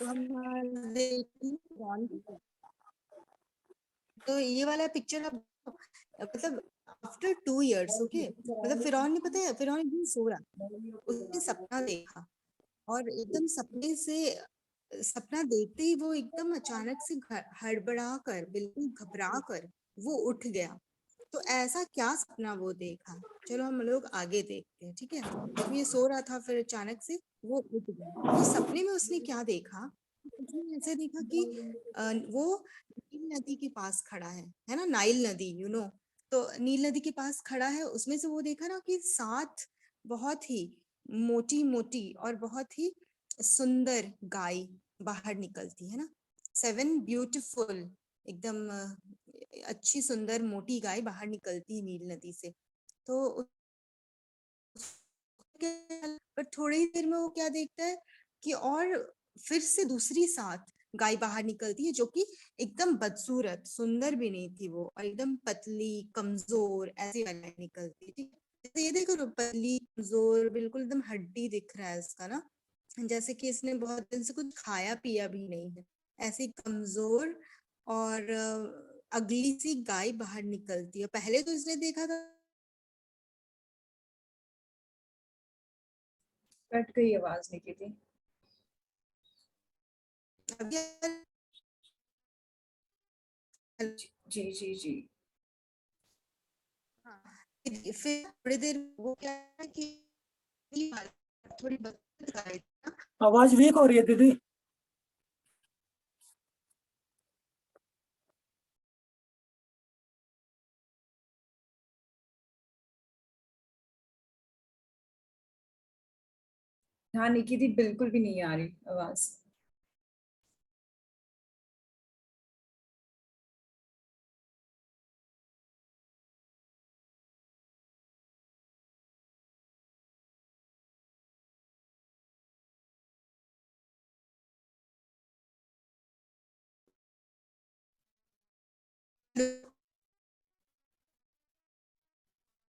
तो हम देखी तो ये वाला पिक्चर अब मतलब आफ्टर 2 years, ओके, मतलब फिरौन ने, पता है, फिरौन एकदम सो रहा, उसने सपना देखा और एकदम सपने से सपना देखते ही वो एकदम अचानक से हड़बड़ा कर, बिल्कुल घबरा कर वो उठ गया। तो ऐसा क्या सपना वो देखा, चलो हम लोग आगे देखते हैं, ठीक है। तो ये सो रहा था, फिर अचानक से वो उठ गया। तो सपने में उसने क्या देखा, उसने ऐसे देखा कि वो नील नदी के पास खड़ा है ना, नाइल नदी, तो नील नदी के पास खड़ा है, उसमें से वो देखा ना कि 7 बहुत ही मोटी मोटी और बहुत ही सुंदर गाय बाहर निकलती है ना, 7 ब्यूटीफुल, एकदम अच्छी सुंदर मोटी गाय बाहर निकलती है नील नदी से। तो पर थोड़ी ही देर में वो क्या देखता है कि और फिर से दूसरी 7 गाय बाहर निकलती है, जो कि एकदम बदसूरत, सुंदर भी नहीं थी वो, और एकदम पतली कमजोर ऐसी गाय निकलती है, ठीक है। जैसे ये देखो ना, पतली कमजोर, बिल्कुल एकदम हड्डी दिख रहा है इसका ना, जैसे कि इसने बहुत दिन से कुछ खाया पिया भी नहीं है, ऐसी कमजोर और अगली सी गाय बाहर निकलती है। पहले तो इसने देखा था, कट गई आवाज निकली। अभी जी जी जी। हाँ, फिर थोड़ी देर वो क्या है कि थोड़ी बचत कर रही थी ना। आवाज वीक हो रही है दीदी। हाँ निकी दी, बिल्कुल भी नहीं आ रही आवाज।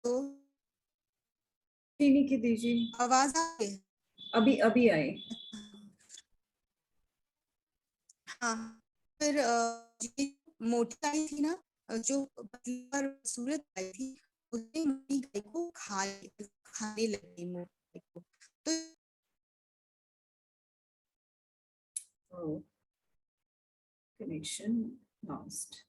तो निकी दी जी, आवाज आ गई। अभी अभी आई। हाँ, फिर ये मोटी गाय थी ना, जो पतली और सूरत गाय थी, उसने मोटी गाय को खाने लगी, मोटी गाय को। तो कनेक्शन लॉस्ट।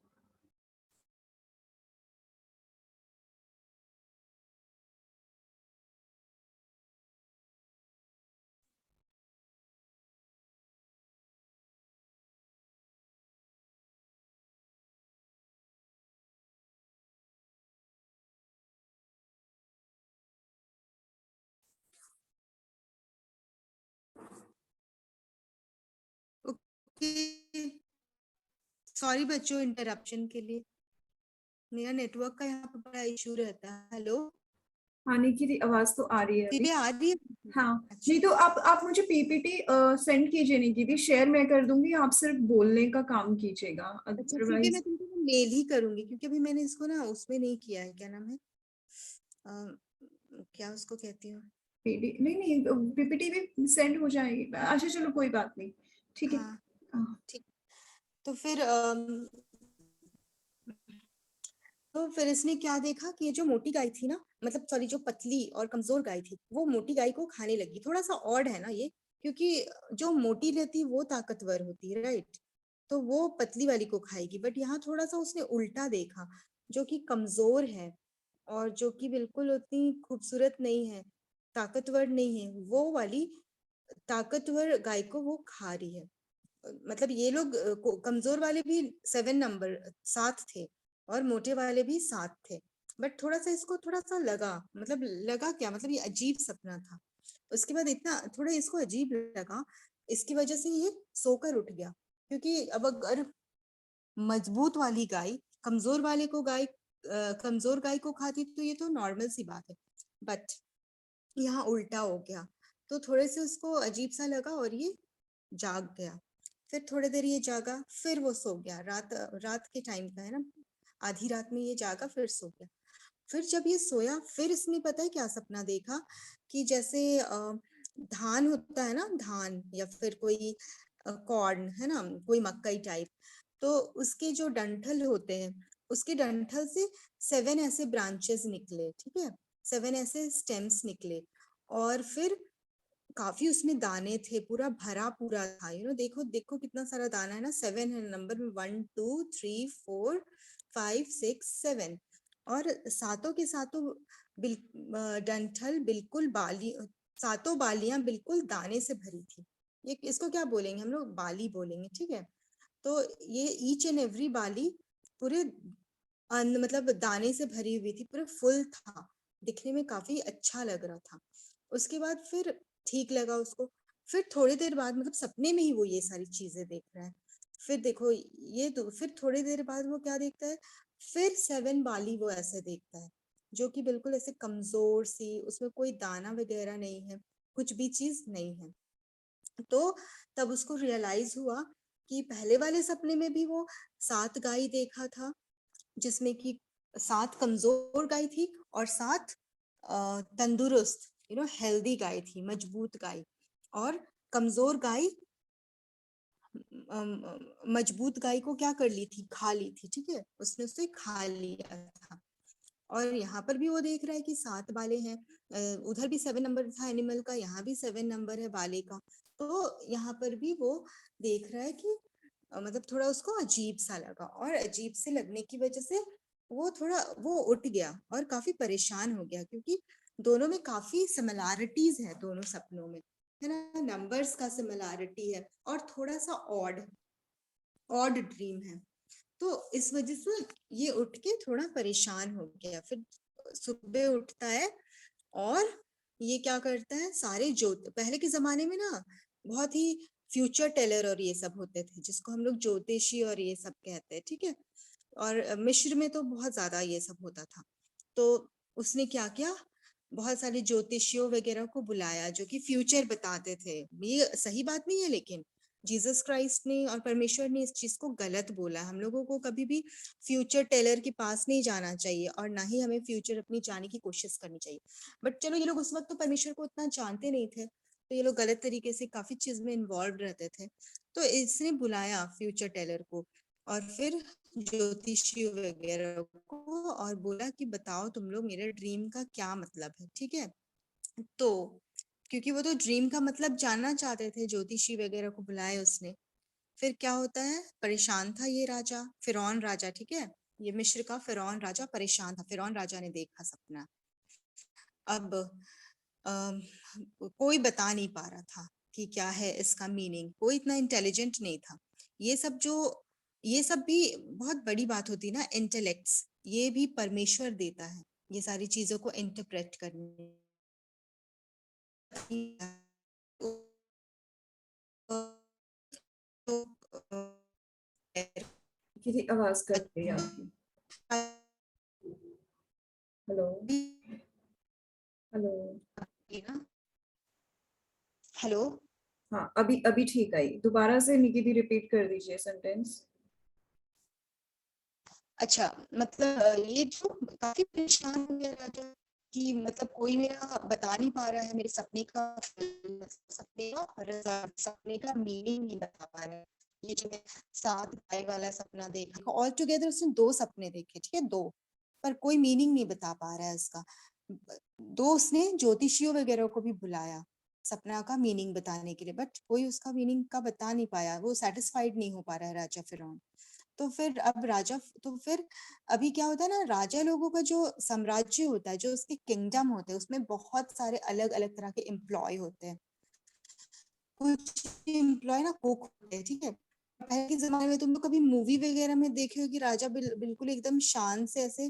ओके, सॉरी बच्चों इंटरप्शन के लिए, मेरा नेटवर्क का यहाँ पे बड़ा इशू रहता है। हेलो, हाँ निकी दी, आवाज तो आ रही है अभी। सीधे आ रही है? हाँ, नहीं अच्छा, तो आप मुझे पीपीटी सेंड कीजिए निकी दी, शेयर मैं कर दूंगी, आप सिर्फ बोलने का काम कीजिएगा, अच्छा ठीक है, अदरवाइज। मैं तुमको मेल ही करूंगी, क्योंकि अभी मैंने इसको ना उसमें नहीं किया है, क्या नाम है, अ, क्या उसको कहती हूँ। पीडी नहीं नहीं, पीपीटी भी सेंड हो जाएगी। अच्छा चलो कोई बात नहीं, ठीक है। हाँ हाँ, ठीक। तो फिर तो फिर इसने क्या देखा कि ये जो मोटी गाय थी ना, मतलब सॉरी, जो पतली और कमजोर गाय थी, वो मोटी गाय को खाने लगी। थोड़ा सा ऑड है ना ये, क्योंकि जो मोटी रहती वो ताकतवर होती है, राइट, तो वो पतली वाली को खाएगी, बट यहाँ थोड़ा सा उसने उल्टा देखा, जो कि कमजोर है और जो कि बिल्कुल उतनी खूबसूरत नहीं है, ताकतवर नहीं है, वो वाली ताकतवर गाय को वो खा रही है। मतलब ये लोग कमजोर वाले भी 7 नंबर 7 थे, और मोटे वाले भी 7 थे, बट थोड़ा सा इसको थोड़ा सा लगा, मतलब लगा क्या, मतलब ये अजीब सपना था। उसके बाद इतना थोड़ा इसको अजीब लगा, इसकी वजह से ये सोकर उठ गया, क्योंकि अब अगर मजबूत वाली गाय कमजोर गाय को खाती तो ये तो नॉर्मल सी बात है, बट यहाँ उल्टा हो गया। तो थोड़े से उसको अजीब सा लगा और ये जाग गया। फिर थोड़ी देर ये जागा, फिर वो सो गया, रात रात के टाइम का है ना, आधी रात में ये जागा, फिर सो गया। फिर जब ये सोया, फिर इसने पता है क्या सपना देखा, कि जैसे धान होता है ना, धान या फिर कोई कॉर्न है ना, कोई मकई टाइप, तो उसके जो डंठल होते हैं, उसके डंठल से 7 ऐसे ब्रांचेस निकले, ठीक है, 7 ऐसे स्टेम्स निकले, और फिर काफी उसमें दाने थे, पूरा भरा पूरा था, देखो देखो कितना सारा दाना है ना, 7 है नंबर में, 1 2 3 4 5 6 7, और सातों के सातों डंठल बिल्कुल बाली, सातों बालियां बिल्कुल दाने से भरी थी। ये इसको क्या बोलेंगे हम लोग, बाली बोलेंगे, ठीक है। तो ये ईच एंड एवरी बाली पूरे मतलब दाने से भरी हुई थी, पूरा फुल था, दिखने में काफी अच्छा लग रहा था। उसके बाद फिर ठीक लगा उसको, फिर थोड़ी देर बाद, मतलब सपने में ही वो ये सारी चीजें देख रहा है। फिर देखो ये तो, फिर थोड़ी देर बाद वो क्या देखता है, फिर 7 बाली वो ऐसे देखता है, जो कि बिल्कुल ऐसे कमजोर सी, उसमें कोई दाना वगैरह नहीं है, कुछ भी चीज नहीं है। तो तब उसको रियलाइज हुआ कि पहले वाले सपने में भी वो 7 गाय देखा था, जिसमें कि 7 कमजोर गाय थी और 7 तंदुरुस्त हेल्दी गाय थी, मजबूत गाय, और कमजोर गाय मजबूत गाय को क्या कर ली थी, खा ली थी, ठीक है, उसने उसे खा लिया था। और यहाँ पर भी वो देख रहा है कि 7 बाले हैं, उधर भी 7 नंबर था एनिमल का, यहाँ भी 7 नंबर है बाले का। तो यहाँ पर भी वो देख रहा है कि मतलब थोड़ा उसको अजीब सा लगा, और अजीब से लगने की वजह से वो थोड़ा वो उठ गया और काफी परेशान हो गया, क्योंकि दोनों में काफी सिमिलैरिटीज है, दोनों सपनों में, है ना, नंबर्स का सिमिलैरिटी है, और थोड़ा सा ऑड ऑड ड्रीम है। तो इस वजह से ये उठ के थोड़ा परेशान हो गया। फिर सुबह उठता है, और ये क्या करता है, सारे पहले के जमाने में ना बहुत ही फ्यूचर टेलर और ये सब होते थे, जिसको हम लोग ज्योतिषी और ये सब कहते हैं, ठीक है, और मिस्र में तो बहुत ज्यादा ये सब होता था। तो उसने क्या किया, बहुत सारे ज्योतिषियों वगैरह को बुलाया, जो कि फ्यूचर बताते थे। ये सही बात नहीं है, लेकिन जीसस क्राइस्ट ने और परमेश्वर ने इस चीज को गलत बोला। हम लोगों को कभी भी फ्यूचर टेलर के पास नहीं जाना चाहिए, और ना ही हमें फ्यूचर अपनी जाने की कोशिश करनी चाहिए। बट चलो, ये लोग उस वक्त तो परमेश्वर को उतना जानते नहीं थे, तो ये लोग गलत तरीके से काफी चीज में इन्वॉल्व रहते थे। तो इसने बुलाया फ्यूचर टेलर को, और फिर ज्योतिषी वगैरह को, और बोला कि बताओ तुम लोग, मेरे ड्रीम का क्या मतलब है, ठीक है। तो क्योंकि वो तो ड्रीम का मतलब जानना चाहते थे, ज्योतिषी वगैरह को बुलाए उसने। फिर क्या होता है, परेशान था ये राजा, फिरौन राजा, ठीक है, ये मिस्र का फिरौन राजा परेशान था। फिरौन राजा ने देखा सपना। अब अम, कोई बता नहीं पा रहा था कि क्या है इसका मीनिंग, कोई इतना इंटेलिजेंट नहीं था। ये सब जो, ये सब भी बहुत बड़ी बात होती है ना, इंटेलेक्ट्स, ये भी परमेश्वर देता है, ये सारी चीजों को इंटरप्रेट करने किसी आवाज कट रही है आपकी। हेलो। हेलो। हेलो। हाँ, अभी अभी ठीक आई। दोबारा से निकिति रिपीट कर दीजिए सेंटेंस। अच्छा, मतलब ये जो काफी परेशान हो गया राजा, कि मतलब कोई मेरा बता नहीं पा रहा है मेरे सपने का मीनिंग नहीं बता पा रहा है। ये जो मैं 7 गाय वाला सपना देखा, ऑल टुगेदर उसने 2 सपने देखे, ठीक है, 2, पर कोई मीनिंग नहीं बता पा रहा है इसका। 2 उसने ज्योतिषियों वगैरह को भी बुलाया सपना का मीनिंग बताने के लिए, बट कोई उसका मीनिंग का बता नहीं पाया, वो सेटिस्फाइड नहीं हो पा रहा है राजा फिरौन। तो फिर अब राजा, तो फिर अभी क्या होता है ना, राजा लोगों का जो साम्राज्य होता है, जो उसके किंगडम होते हैं, उसमें बहुत सारे अलग अलग तरह के एम्प्लॉय होते हैं। कुछ एम्प्लॉय ना कुक होते हैं, ठीक है। पहले के जमाने में तुम लोग कभी मूवी वगैरह में देखे हो कि राजा बिल्कुल एकदम शान से ऐसे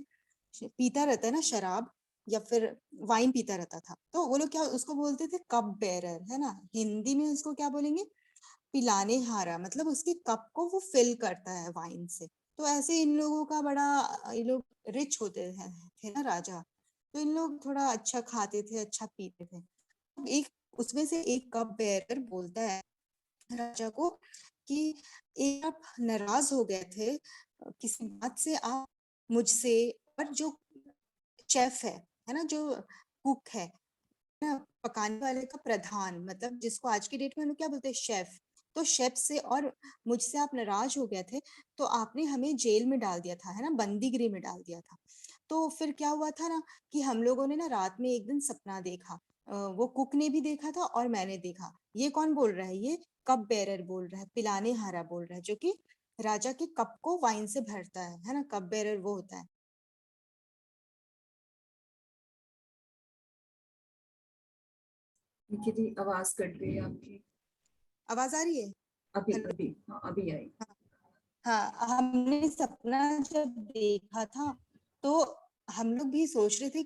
पीता रहता है ना शराब, या फिर वाइन पीता रहता था, तो वो लोग क्या उसको बोलते थे, कप बेरर, है ना, हिंदी में उसको क्या बोलेंगे, पिलाने हारा, मतलब उसके कप को वो फिल करता है वाइन से। तो ऐसे इन लोगों का बड़ा, ये लोग रिच होते हैं, थे ना राजा, तो इन लोग थोड़ा अच्छा खाते थे, अच्छा पीते थे। एक उसमें से एक कप बेरर बोलता है राजा को कि एक आप नाराज हो गए थे किसी बात से, आप मुझसे, और जो शेफ है ना, जो कुक है ना, पकाने वाले का प्रधान, मतलब जिसको आज की डेट में हम लोग क्या बोलते हैं, शेफ, तो शेफ से और मुझसे आप नाराज हो गए थे, तो आपने हमें जेल में डाल दिया था, है ना, बंदी गृह में डाल दिया था। तो फिर क्या हुआ था ना कि हम लोगों ने ना रात में एक दिन सपना देखा। वो कुक ने भी देखा था और मैंने देखा। ये कौन बोल रहा है? ये कप बेरर बोल रहा है, पिलाने हारा बोल रहा है, जो कि राजा के कप को वाइन से भरता है ना, कप बेरर वो होता है। निकिता आवाज कट गई आपकी। आवाज आ रही है? अभी हेलो। अभी हाँ अभी आई। हाँ, हमने सपना जब देखा था तो हम लोग भी सोच रहे थे,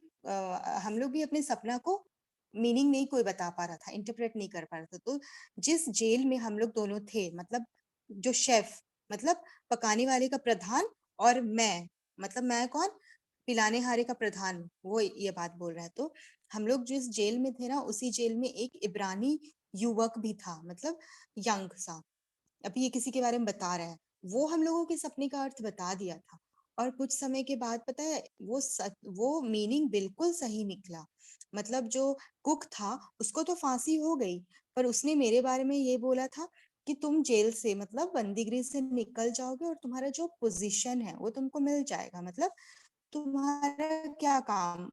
हम लोग भी अपने सपना को मीनिंग नहीं कोई बता पा रहा था, इंटरप्रेट नहीं कर पा रहा था। तो जिस जेल में हम लोग दोनों थे, मतलब जो शेफ, मतलब पकाने वाले का प्रधान, और मैं, मतलब मैं कौन, पिलाने हारे का प्रधान, वो ये बात बोल रहा है। तो हम लोग जिस जेल में थे ना, उसी जेल में एक इब्रानी युवक भी था, मतलब यंग सा। अभी ये किसी के बारे में बता रहा है। वो हम लोगों के सपने का अर्थ बता दिया था। और कुछ समय के बाद पता है, वो मीनिंग बिल्कुल सही निकला। मतलब जो कुक था उसको तो फांसी हो गई, पर उसने मेरे बारे में ये बोला था कि तुम जेल से, मतलब बंदीगृह से निकल जाओगे और तुम्हारा जो पोजीशन है वो तुमको मिल जाएगा। मतलब तुम्हारा क्या काम,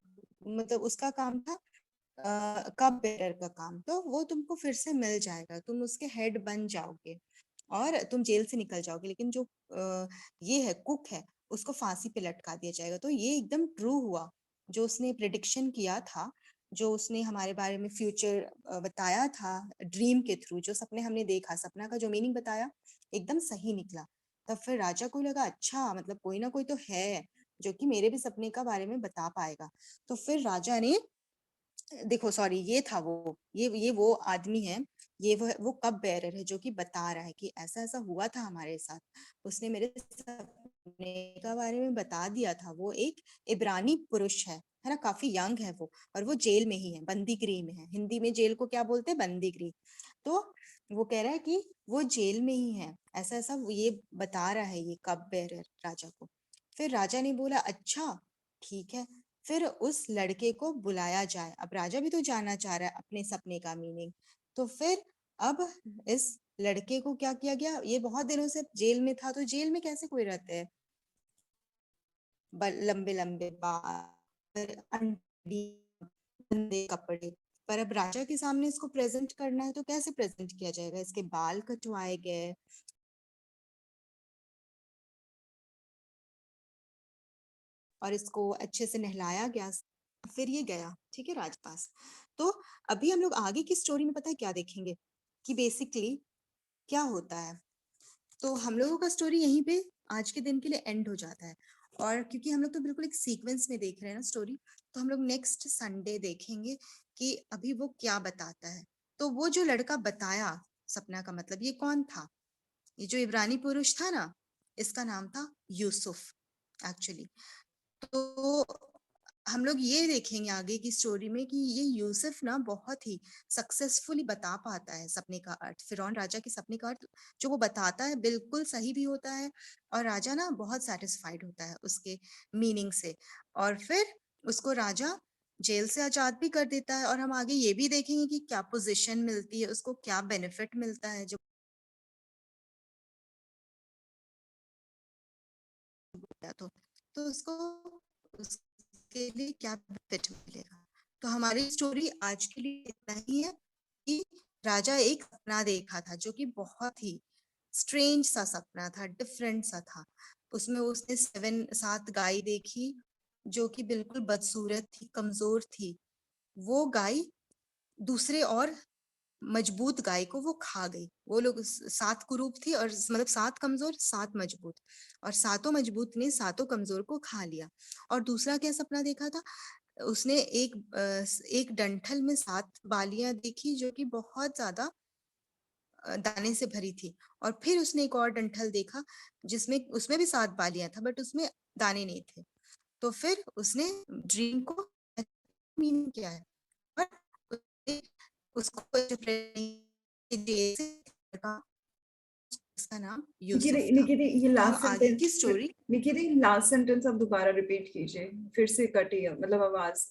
मतलब उसका काम था कप बेरर का काम, तो वो तुमको फिर से मिल जाएगा, तुम उसके हेड बन जाओगे और तुम जेल से निकल जाओगे। लेकिन जो ये है कुक है, उसको फांसी पे लटका दिया जाएगा। तो ये एकदम ट्रू हुआ, जो उसने प्रिडिक्शन किया था, जो उसने हमारे बारे में फ्यूचर बताया था ड्रीम के थ्रू, जो सपने हमने देखा, सपना का जो मीनिंग बताया, एकदम सही निकला। तब फिर राजा को लगा अच्छा, मतलब कोई ना कोई तो है जो कि मेरे भी सपने का बारे में बता पाएगा। तो फिर राजा ने, देखो सॉरी, ये था वो, ये वो आदमी है, ये वो कप बेरर है जो कि बता रहा है कि ऐसा ऐसा हुआ था हमारे साथ। उसने मेरे सपने का बारे में बता दिया था। वो एक इब्रानी पुरुष है ना, काफी यंग है वो, और वो जेल में ही है, बंदी गृह में है। हिंदी में जेल को क्या बोलते हैं? बंदी गृह। तो वो कह रहा है कि वो जेल में ही है, ऐसा ऐसा ये बता रहा है, ये कप बेरर राजा को। फिर राजा ने बोला अच्छा ठीक है, फिर उस लड़के को बुलाया जाए। अब राजा भी तो जानना चाह रहा है अपने सपने का मीनिंग। तो फिर अब इस लड़के को क्या किया गया, ये बहुत दिनों से जेल में था, तो जेल में कैसे कोई रहते हैं, लंबे लंबे बाल, अंडी, गंदे कपड़े। पर अब राजा के सामने इसको प्रेजेंट करना है, तो कैसे प्रेजेंट किया जाएगा? इसके बाल कटवाए गए और इसको अच्छे से नहलाया गया। फिर ये गया, ठीक है, राजपास। तो अभी हम लोग आगे की स्टोरी में पता है क्या देखेंगे, कि बेसिकली क्या होता है। तो हम लोगों का स्टोरी यहीं पे आज के दिन के लिए एंड हो जाता है। और क्योंकि हम लोग तो बिल्कुल एक सीक्वेंस में देख रहे हैं ना स्टोरी, तो हम लोग नेक्स्ट संडे देखेंगे कि अभी वो क्या बताता है। तो वो जो लड़का बताया सपना का मतलब, ये कौन था? ये जो इब्रानी पुरुष था ना, इसका नाम था यूसुफ एक्चुअली। तो हम लोग ये देखेंगे आगे की स्टोरी में कि ये यूसुफ ना बहुत ही सक्सेसफुली बता पाता है सपने का अर्थ। फिरौन राजा के सपने का अर्थ जो वो बताता है बिल्कुल सही भी होता है, और राजा ना बहुत सेटिस्फाइड होता है उसके मीनिंग से। और फिर उसको राजा जेल से आजाद भी कर देता है। और हम आगे ये भी देखेंगे कि क्या पोजीशन मिलती है उसको, क्या बेनिफिट मिलता है जो तो उसको, उसके लिए क्या बेनिफिट मिलेगा। तो हमारी स्टोरी आज के लिए इतना ही है कि राजा एक सपना देखा था जो कि बहुत ही स्ट्रेंज सा सपना था, डिफरेंट सा था। उसमें उसने 7 गाय देखी जो कि बिल्कुल बदसूरत थी, कमजोर थी। वो गाय दूसरे और मजबूत गाय को वो खा गई। वो लोग 7 कुरूप थी, और मतलब 7 कमजोर 7 मजबूत, और सातों मजबूत ने सातों कमजोर को खा लिया। और दूसरा क्या सपना देखा था, उसने एक डंठल में 7 बालियां देखी जो कि बहुत ज्यादा दाने से भरी थी। और फिर उसने एक और डंठल देखा जिसमें, उसमें भी 7 बालियां था बट उसमें दाने नहीं थे। तो फिर उसने ड्रीम को मीनिंग क्या है, और उसको इसका नाम निकिता यूसुफ था। निकिता ये तो हम लास्ट आगे की sentence, story Nikita last sentence आप दोबारा रिपीट कीजिए, फिर से कटी है मतलब आवाज,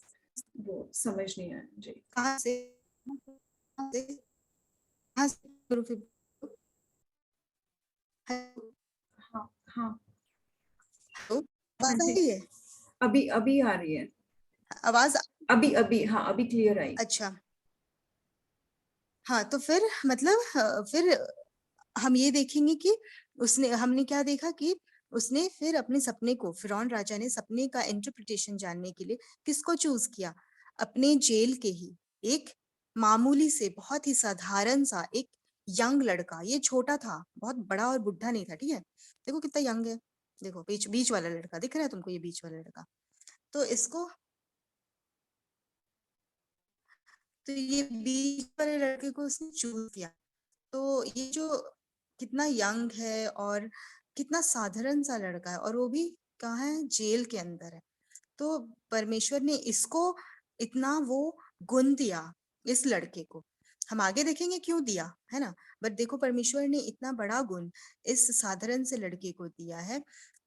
वो समझ नहीं आया जी। कहाँ से, कहाँ से शुरू फिर हेलो, हाँ हाँ हाँ आवाज आ जी, रही है? अभी अभी आ रही है। आवाज अभी अभी हाँ, अभी क्लियर आई। अच्छा। हाँ तो फिर मतलब फिर हम ये देखेंगे कि उसने हमने क्या देखा कि उसने फिर अपने सपने को, फिरौन राजा ने सपने का इंटरप्रिटेशन जानने के लिए किसको चूज किया? अपने जेल के ही एक मामूली से, बहुत ही साधारण सा एक यंग लड़का। ये छोटा था, बहुत बड़ा और बुढ़ा नहीं था, ठीक है? देखो कितना यंग है। देखो बीच बीच वाला लड़का दिख रहा है तुमको? ये बीच वाला लड़का। तो इसको, तो ये बीच वाले लड़के को उसने चूज किया। तो ये जो कितना यंग है और कितना साधारण सा लड़का है, और वो भी कहाँ है? जेल के अंदर है। तो परमेश्वर ने इसको इतना वो गुण दिया इस लड़के को। हम आगे देखेंगे क्यों दिया, है ना? बट देखो परमेश्वर ने इतना बड़ा गुण इस साधारण से लड़के को दिया है,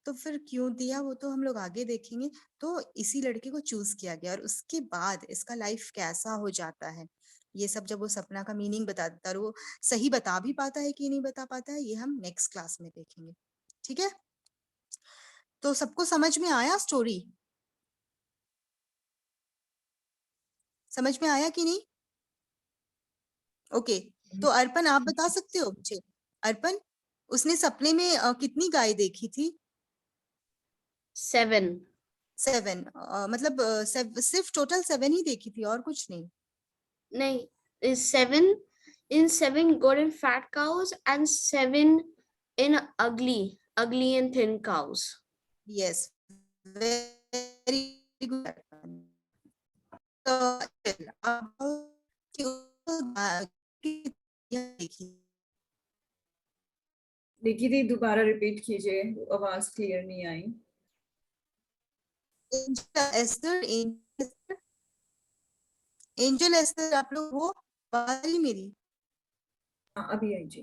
तो फिर क्यों दिया वो तो हम लोग आगे देखेंगे। तो इसी लड़के को चूज किया गया, और उसके बाद इसका लाइफ कैसा हो जाता है, ये सब जब वो सपना का मीनिंग बता देता है, और वो सही बता भी पाता है कि नहीं बता पाता है, ये हम नेक्स्ट क्लास में देखेंगे। ठीक है? तो सबको समझ में आया स्टोरी? समझ में आया कि नहीं? ओके। तो अर्पण आप बता सकते हो मुझे? अर्पण, उसने सपने में कितनी गाय देखी थी? 7. 7? मतलब सिर्फ टोटल 7 ही देखी थी और कुछ नहीं? No, is 7 golden fat cows and 7 in ugly and thin cows. Yes, very good. तो चल, अब देखी। देखी थी, दोबारा रिपीट कीजिए, आवाज क्लियर नहीं आई। एस्टर, एंजल एस्टर, आप लोग वो वाली मेरी हाँ अभी आई जी।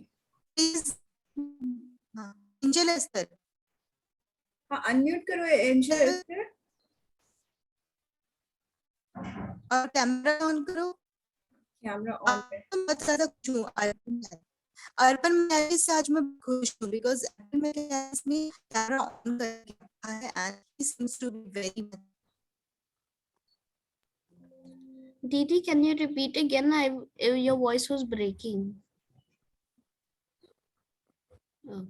प्लीज। हाँ, एंजल एस्टर, हाँ अनम्यूट करो एंजल एस्टर। और कैमरा ऑन करो। कैमरा ऑन है। बहुत ज्यादा खुश हूँ अर्पण है। अर्पण मैरिज से आज मैं खुश हूँ, बिकॉज अर्पण मेरे ने कैमरा ऑन करके रखा है, and he seems to be very. Didi, can you repeat again? Your voice was breaking. Oh.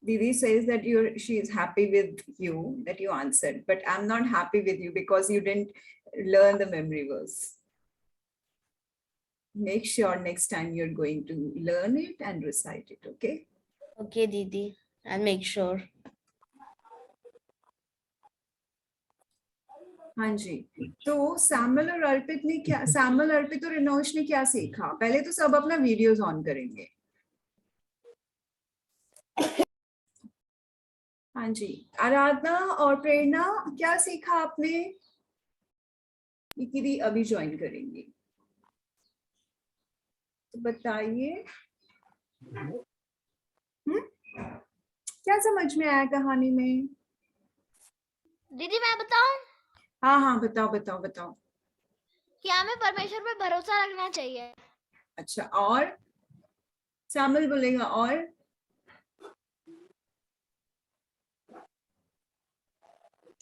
Didi says that she is happy with you, that you answered, but I'm not happy with you because you didn't learn the memory verse. Make sure next time you're going to learn it and recite it, okay? Okay, Didi, I'll make sure. हाँ जी। तो Samuel और अर्पित ने क्या, Samuel, अर्पित और इनोश ने क्या सीखा? पहले तो सब अपना वीडियोस ऑन करेंगे। हाँ जी, आराधना और प्रेरणा, क्या सीखा आपने? निकी दी अभी ज्वाइन करेंगी, तो बताइए। क्या समझ में आया कहानी में? दीदी मैं बताऊं? हाँ हाँ बताओ बताओ बताओ। कि हमें परमेश्वर पे भरोसा रखना चाहिए। अच्छा, और सैमुअल बोलेगा और?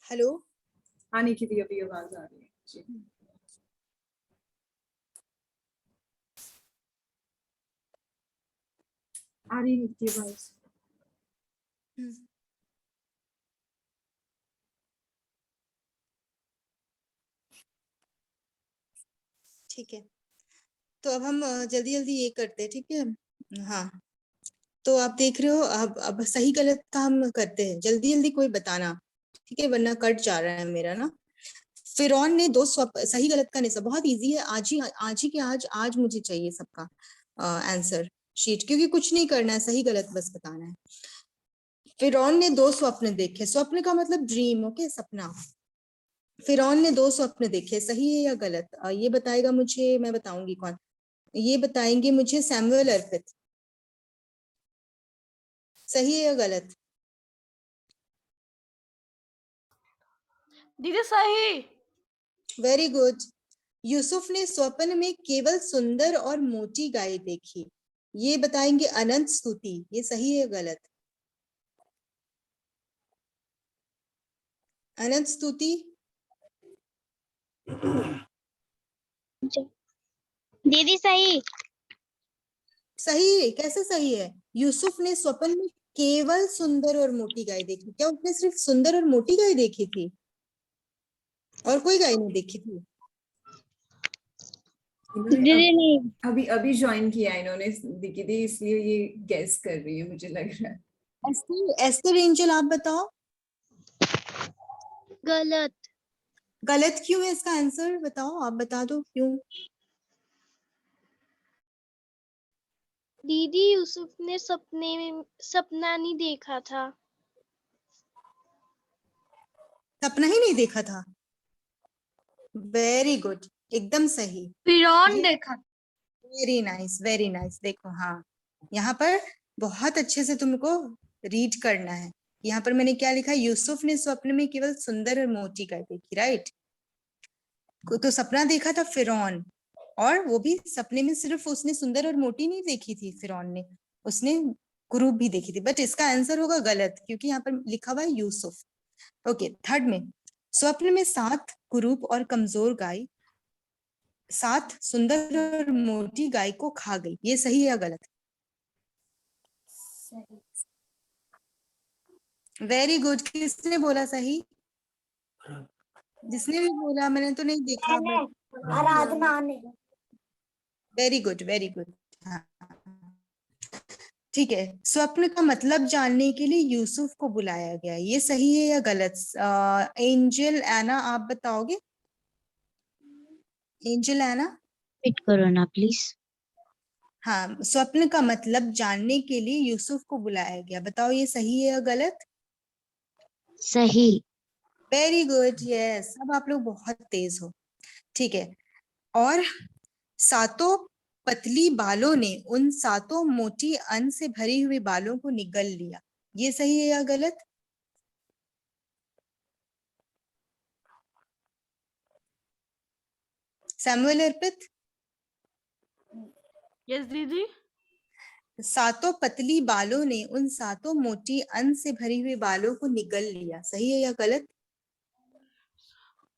हेलो, हाँ निकी दी अभी आवाज आ रही है जी। आ रही निकी दी आवाज। ठीक है। तो अब हम जल्दी जल्दी ये करते हैं, ठीक है? हाँ, तो आप देख रहे हो, अब सही गलत का हम करते हैं, जल्दी जल्दी कोई बताना, ठीक है? वरना कट जा रहा है मेरा ना। फिरौन ने दो सही गलत का निशा, बहुत इजी है। आज ही के आज मुझे चाहिए सबका आंसर शीट, क्योंकि कुछ नहीं करना है, सही गलत बस बताना है। फिरौन ने 2 स्वप्न देखे। स्वप्न का मतलब ड्रीम, ओके, सपना। फिरौन ने 2 स्वप्न देखे, सही है या गलत? ये बताएगा मुझे, मैं बताऊंगी कौन। ये बताएंगे मुझे सैमुअल, अर्पित। सही है या गलत? दीदी सही। Very good. यूसुफ ने स्वप्न में केवल सुंदर और मोटी गाय देखी। ये बताएंगे अनंत स्तुति। ये सही है या गलत? अनंत स्तुति दीदी सही। सही है, कैसे सही है? यूसुफ ने स्वप्न में केवल सुंदर और मोटी गाय देखी। क्या उसने सिर्फ सुंदर और मोटी गाय देखी थी और कोई गाय नहीं देखी थी? इन्होंने दीदी नहीं। अभी अभी ज्वाइन किया है इन्होंने दीदी, इसलिए ये गेस कर रही है मुझे लग रहा है। एस्टर एंजल आप बताओ। गलत। गलत क्यों है? इसका आंसर बताओ, आप बता दो क्यों। दीदी यूसुफ ने सपने में सपना नहीं देखा था। सपना ही नहीं देखा था। वेरी गुड, एकदम सही। फिरौन देखा। Very nice, very nice. देखो हाँ, यहाँ पर बहुत अच्छे से तुमको रीड करना है। यहाँ पर मैंने क्या लिखा? यूसुफ ने स्वप्न में केवल सुंदर और मोटी गाय देखी, राइट। तो सपना देखा था फिरौन, और वो भी सपने में सिर्फ उसने सुंदर और मोटी नहीं देखी थी फिरौन ने, उसने कुरूप भी देखी थी। बट इसका आंसर होगा गलत, क्योंकि यहाँ पर लिखा हुआ है यूसुफ। ओके, थर्ड में, स्वप्न में 7 कुरूप और कमजोर गाय 7 सुंदर और मोटी गाय को खा गई। ये सही है या गलत? Very good. किसने बोला सही? जिसने भी बोला, मैंने तो नहीं देखा। आराधना ने। Very good, very good. हाँ, ठीक है। स्वप्न का मतलब जानने के लिए यूसुफ को बुलाया गया, ये सही है या गलत? एंजल एना आप बताओगे? एंजल एना। वेट करो ना प्लीज। हाँ, स्वप्न का मतलब जानने के लिए यूसुफ को बुलाया गया, बताओ ये सही है या गलत? सही। Very good, yes. अब आप लोग बहुत तेज हो। ठीक है। और 7 पतली बालों ने उन 7 मोटी अन्न से भरी हुई बालों को निगल लिया, ये सही है या गलत? सैमुअल अर्पित। यस दीदी। 7 पतली बालों ने उन 7 मोटी अन्न से भरी हुई बालों को निगल लिया, सही है या गलत?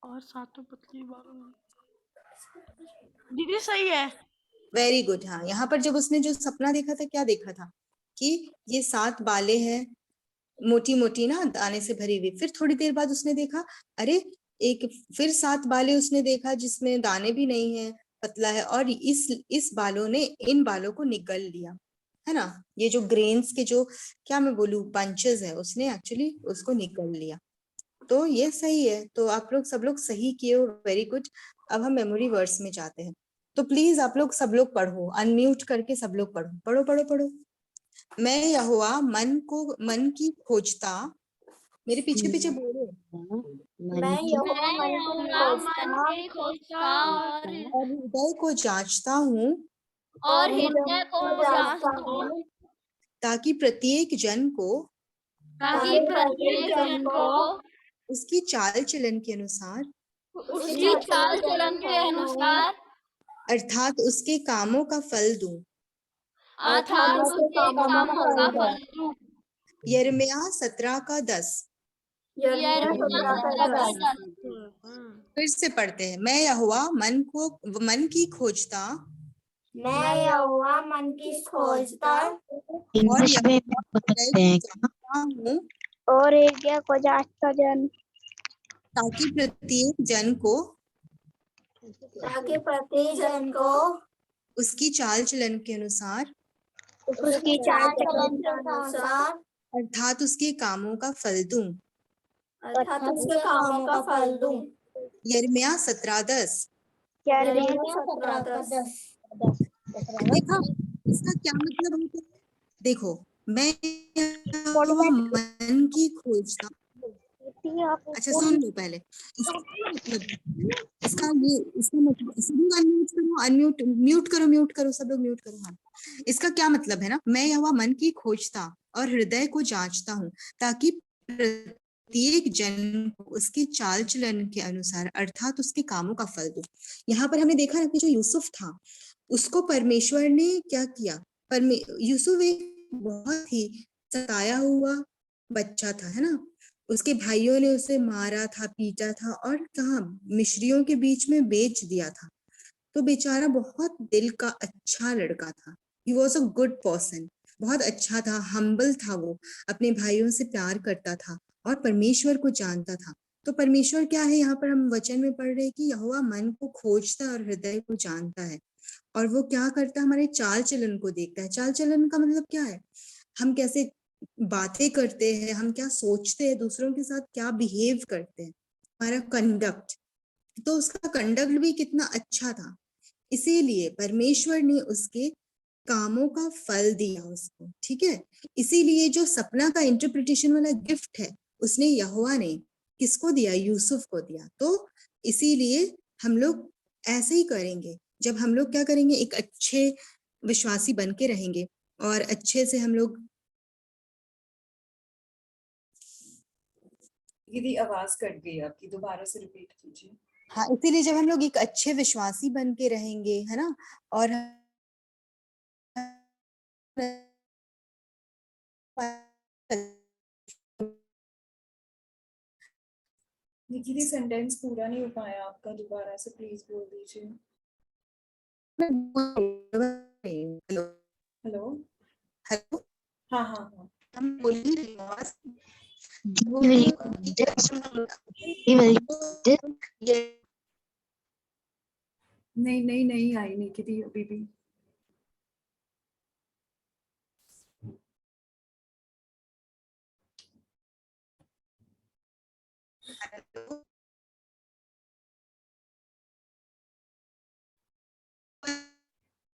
और 7 पतली बालों। दीदी सही है। Very good. हाँ, यहाँ पर जब उसने जो सपना देखा था, क्या देखा था कि ये 7 बालें हैं, मोटी मोटी ना, दाने से भरी हुई। फिर थोड़ी देर बाद उसने देखा, अरे एक फिर 7 बालें उसने देखा जिसमें दाने भी नहीं है, पतला है, और इस बालों ने इन बालों को निगल लिया, है ना। ये जो ग्रेन्स के जो, क्या मैं बोलूं, बंचेस है, उसने एक्चुअली उसको निगल लिया। तो ये सही है। तो आप लोग सब लोग सही किए हो, वेरी गुड। अब हम मेमोरी वर्ड्स में जाते हैं। तो प्लीज आप लोग सब लोग पढ़ो, अनम्यूट करके सब लोग पढ़ो, पढ़ो पढ़ो पढ़ो। मैं यहोवा मन की खोजता, मेरे पीछे पीछे बोलो। मैं मैं यहोवा मन के खोजता और हृदय को जांचता हूँ, और हृदय को जांचता हूँ, ताकि प्रत्येक जन को ताकि प्रत्येक जन को उसकी चाल चलन के अनुसार, उसकी चाल चलन के अनुसार, अर्थात उसके कामों का फल दूं। अर्थात उसके कामों का फल दूं। यिर्मयाह 17:10। यिर्मयाह 17:10। फिर से पढ़ते हैं। मैं यहोवा मन की खोजता, मैं यहोवा मन की खोजता इंग्लिश में बताते हैं हूँ, और हृदय को जांचता जन, ताकि प्रत्येक जन को उसकी चाल चलन के अनुसार, उसकी चाल चलन के अनुसार, अर्थात उसके कामों का फल दूं। अर्थात उसके कामों का फल दूं। यिर्मयाह 17:10। यिर्मयाह 17:10। देखा इसका क्या मतलब होता है? देखो, मैं यहोवा मन की खोजता। अच्छा सुन लो पहले, इसका मतलब सभी म्यूट करो सब लोग, म्यूट करो। हाँ, इसका क्या मतलब है ना? मैं यहोवा मन की खोजता और हृदय को जांचता हूँ, ताकि प्रत्येक जन को उसके चाल चलन के अनुसार, अर्थात उसके कामों का फल दो। यहाँ पर हमने देखा ना कि जो यूसुफ था, उसको परमेश्वर ने क्या किया? यूसुफ एक बहुत ही सताया हुआ बच्चा था, है ना। उसके भाइयों ने उसे मारा था, पीटा था और कहाँ मिस्रियों के बीच में बेच दिया था। तो बेचारा बहुत दिल का अच्छा लड़का था। He was a good person, बहुत अच्छा था, हम्बल था, वो अपने भाइयों से प्यार करता था और परमेश्वर को जानता था। तो परमेश्वर क्या है, यहाँ पर हम वचन में पढ़ रहे हैं कि यहोवा मन को खोजता है और हृदय को जानता है। और वो क्या करता है, हमारे चाल चलन को देखता है। चाल चलन का मतलब क्या है, हम कैसे बातें करते हैं, हम क्या सोचते हैं, दूसरों के साथ क्या बिहेव करते हैं, हमारा कंडक्ट। तो उसका कंडक्ट भी कितना अच्छा था, इसीलिए परमेश्वर ने उसके कामों का फल दिया उसको। ठीक है, इसीलिए जो सपना का इंटरप्रिटेशन वाला गिफ्ट है, उसने यहोवा ने किसको दिया, यूसुफ को दिया। तो इसीलिए हम लोग ऐसे ही करेंगे। जब हम लोग क्या करेंगे, एक अच्छे विश्वासी बन के रहेंगे और अच्छे से हम लोग। दीदी आवाज कट गई आपकी, दोबारा से रिपीट कीजिए। हाँ, इसीलिए जब हम लोग एक अच्छे विश्वासी बन के रहेंगे, है ना, और निखिल सेंटेंस पूरा नहीं हो पाया आपका, दोबारा से प्लीज बोल दीजिए। Hello hello. हेलो, हाँ हाँ हाँ। हम बोल ही रहे हैं, आवाज ये नहीं नहीं नहीं आई निखिल अभी भी।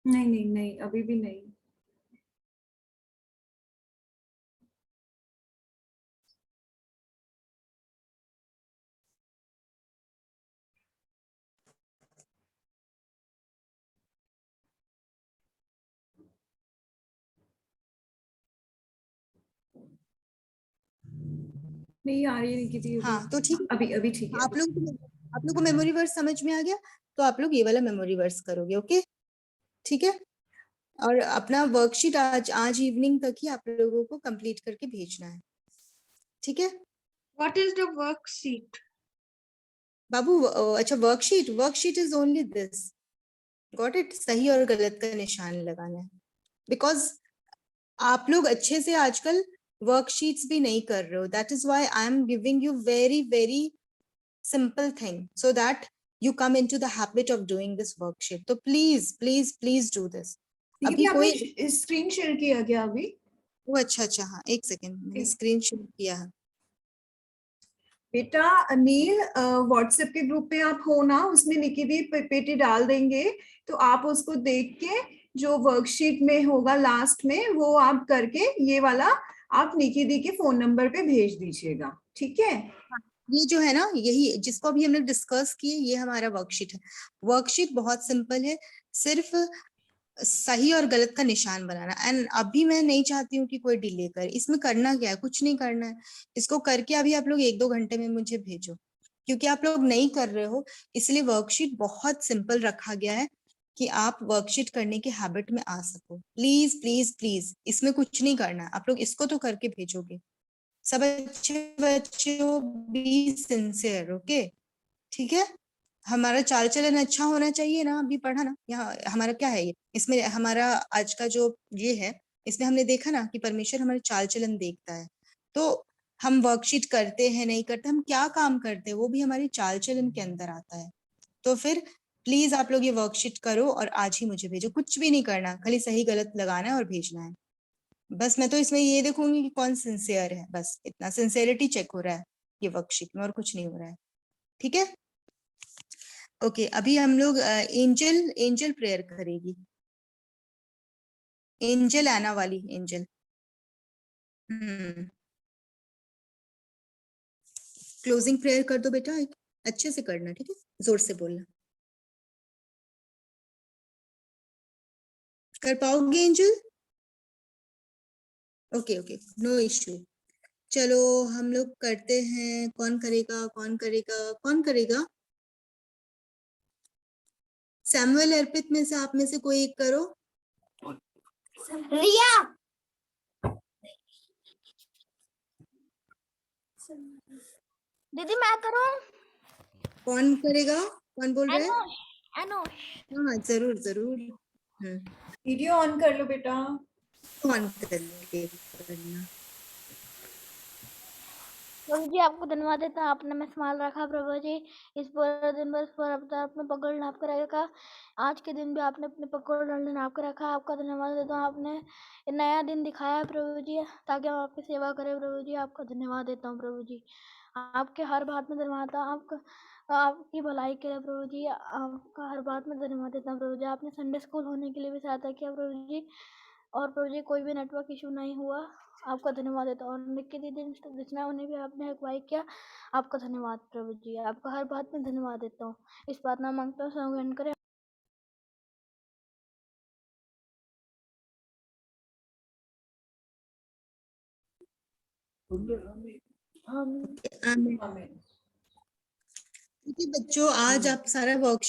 नहीं नहीं नहीं अभी भी नहीं। नहीं आ रही है निखिल। हाँ, तो ठीक है। अभी अभी ठीक है। आप लोग को मेमोरी वर्स समझ में आ गया, तो आप लोग ये वाला मेमोरी वर्स करोगे। ओके, ठीक है। और अपना वर्कशीट आज आज इवनिंग तक ही आप लोगों को कंप्लीट करके भेजना है, ठीक है What is the worksheet? बाबू? अच्छा, worksheet is only this, got it? सही और गलत का निशान लगाना है, बिकॉज आप लोग अच्छे से आजकल वर्कशीट्स भी नहीं कर रहे हो। That is why I am giving you very very simple thing so that you come into the habit of doing this worksheet. तो please do this. अभी निखिल कोई आपने स्क्रीन शेयर किया क्या अभी? वो अच्छा, हाँ, एक सेकेंड, मैंने स्क्रीन शेयर किया है। बेटा अनिल, व्हाट्सएप के ग्रुप पे आप हो ना, उसमें निकी दी पीपीटी डाल देंगे, तो आप उसको देख के जो वर्कशीट में होगा लास्ट में वो आप करके ये वाला आप निकी दी के फोन नंबर पे भेज दीजिएगा, ठीक है? ये जो है ना, यही जिसको अभी हमने डिस्कस किए, ये हमारा वर्कशीट है। वर्कशीट बहुत सिंपल है, सिर्फ सही और गलत का निशान बनाना। एंड अभी मैं नहीं चाहती हूँ कि कोई डिले करे। इसमें करना क्या है, कुछ नहीं करना है। इसको करके अभी आप लोग 1-2 घंटे में मुझे भेजो, क्योंकि आप लोग नहीं कर रहे हो, इसलिए वर्कशीट बहुत सिंपल रखा गया है कि आप वर्कशीट करने के हैबिट में आ सको। प्लीज प्लीज प्लीज, इसमें कुछ नहीं करना, आप लोग इसको तो करके भेजोगे। सब अच्छे बच्चों, बी सिंसियर, ओके, ठीक है। हमारा चाल चलन अच्छा होना चाहिए ना। अभी पढ़ा ना, यहाँ हमारा क्या है, ये इसमें हमारा आज का जो ये है, इसमें हमने देखा ना कि परमेश्वर हमारे चाल चलन देखता है। तो हम वर्कशीट करते हैं नहीं करते, हम क्या काम करते हैं, वो भी हमारी चाल चलन के अंदर आता है। तो फिर प्लीज आप लोग ये वर्कशीट करो और आज ही मुझे भेजो। कुछ भी नहीं करना, खाली सही गलत लगाना है और भेजना है। बस मैं तो इसमें ये देखूंगी कि कौन सिंसियर है, बस इतना सिंसियरिटी चेक हो रहा है ये वर्कशीट में, और कुछ नहीं हो रहा है, ठीक है। ओके, अभी हम लोग एंजल प्रेयर करेगी। एंजल आना वाली एंजल, क्लोजिंग प्रेयर कर दो बेटा, अच्छे से करना, ठीक है, जोर से बोलना। कर पाओगे Angel? Okay okay, no issue. चलो हम लोग करते हैं। कौन करेगा कौन करेगा कौन करेगा? सैमुअल, अर्पित में से आप में से कोई एक करो। रिया। दीदी मैं करूं? कौन करेगा? कौन बोल रहा है? अनुष, अनुष। हाँ जरूर जरूर। वीडियो ऑन कर लो बेटा। ऑन कर करना। प्रभु जी आपको धन्यवाद देता हूँ, आपने मैं संभाल रखा प्रभु जी। इस पूरे दिन भर इस पूरा हफ्ता आपने पकड़ नाप कर रखा। आज के दिन भी आपने अपने पकड़ नाप कर रखा। आपका धन्यवाद देता हूँ, आपने ये नया दिन दिखाया है प्रभु जी, ताकि हम आपकी सेवा करें प्रभु जी। आपका धन्यवाद देता हूँ प्रभु जी। आपके हर बात में धन्यवाद देता हूँ, आपकी भलाई के लिए प्रभु जी। आपका हर बात में धन्यवाद देता हूँ प्रभु जी। आपने संडे स्कूल होने के लिए भी सहायता किया प्रभु जी, और प्रभु जी कोई भी नेटवर्क इशू नहीं हुआ। आपका धन्यवाद देता हूँ। और निक्की दीदी रचना उन्हें भी आपने अगुवाई किया। आपका धन्यवाद प्रभु जी। आपका हर बात में धन्यवाद देता हूँ। इस प्रार्थना मांगता हूँ, संग्रहण करें। आमीन। देखिए बच्चों, आज आप सारा वर्क